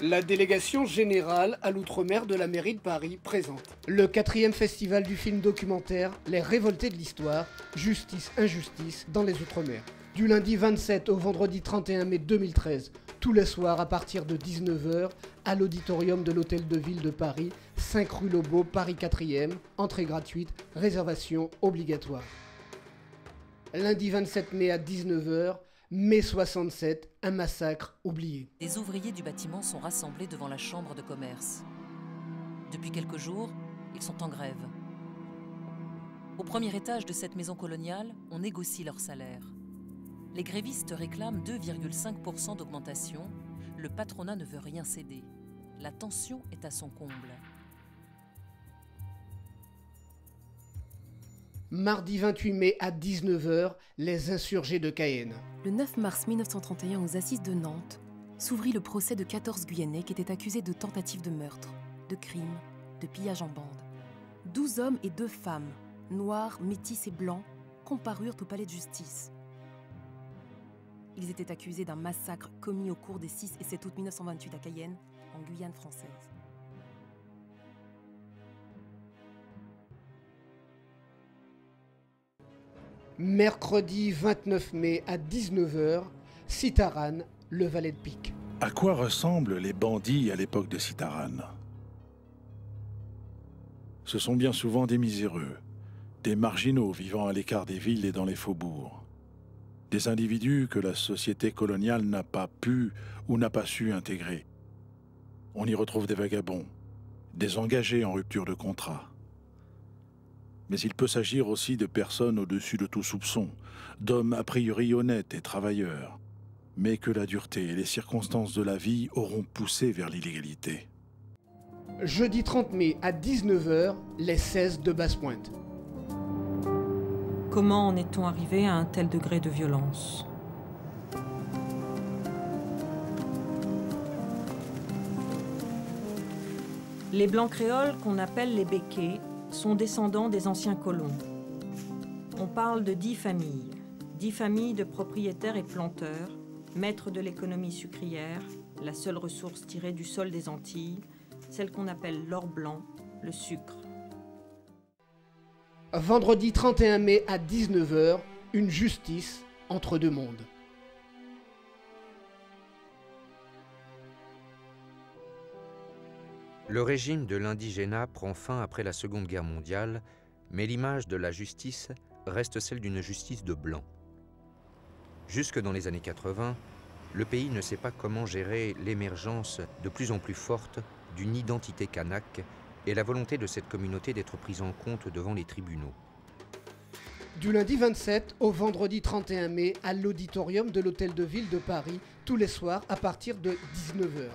La délégation générale à l'outre-mer de la mairie de Paris présente le 4e festival du film documentaire Les Révoltés de l'Histoire, Justice, Injustice dans les Outre-mer. Du lundi 27 au vendredi 31 mai 2013, tous les soirs à partir de 19 h, à l'auditorium de l'Hôtel de Ville de Paris, 5 rue Lobo, Paris 4e, entrée gratuite, réservation obligatoire. Lundi 27 mai à 19 h, mai 67, un massacre oublié. Les ouvriers du bâtiment sont rassemblés devant la chambre de commerce. Depuis quelques jours, ils sont en grève. Au premier étage de cette maison coloniale, on négocie leur salaire. Les grévistes réclament 2,5% d'augmentation. Le patronat ne veut rien céder. La tension est à son comble. Mardi 28 mai à 19 h, les insurgés de Cayenne. Le 9 mars 1931, aux Assises de Nantes, s'ouvrit le procès de 14 Guyanais qui étaient accusés de tentative de meurtre, de crime, de pillage en bande. 12 hommes et 2 femmes, noirs, métis et blancs, comparurent au palais de justice. Ils étaient accusés d'un massacre commis au cours des 6 et 7 août 1928 à Cayenne, en Guyane française. Mercredi 29 mai à 19 h, Citaran, le valet de pique. À quoi ressemblent les bandits à l'époque de Citaran? Ce sont bien souvent des miséreux, des marginaux vivant à l'écart des villes et dans les faubourgs. Des individus que la société coloniale n'a pas pu ou n'a pas su intégrer. On y retrouve des vagabonds, des engagés en rupture de contrat. Mais il peut s'agir aussi de personnes au-dessus de tout soupçon, d'hommes a priori honnêtes et travailleurs, mais que la dureté et les circonstances de la vie auront poussé vers l'illégalité. Jeudi 30 mai à 19 h, les 16 de Basse-Pointe. Comment en est-on arrivé à un tel degré de violence? Les Blancs créoles, qu'on appelle les Békés, sont descendants des anciens colons. On parle de 10 familles de propriétaires et planteurs, maîtres de l'économie sucrière, la seule ressource tirée du sol des Antilles, celle qu'on appelle l'or blanc, le sucre. Vendredi 31 mai à 19 h, une justice entre deux mondes. Le régime de l'indigénat prend fin après la Seconde Guerre mondiale, mais l'image de la justice reste celle d'une justice de blanc. Jusque dans les années 80, le pays ne sait pas comment gérer l'émergence de plus en plus forte d'une identité kanak et la volonté de cette communauté d'être prise en compte devant les tribunaux. Du lundi 27 au vendredi 31 mai à l'auditorium de l'Hôtel de Ville de Paris, tous les soirs à partir de 19 h.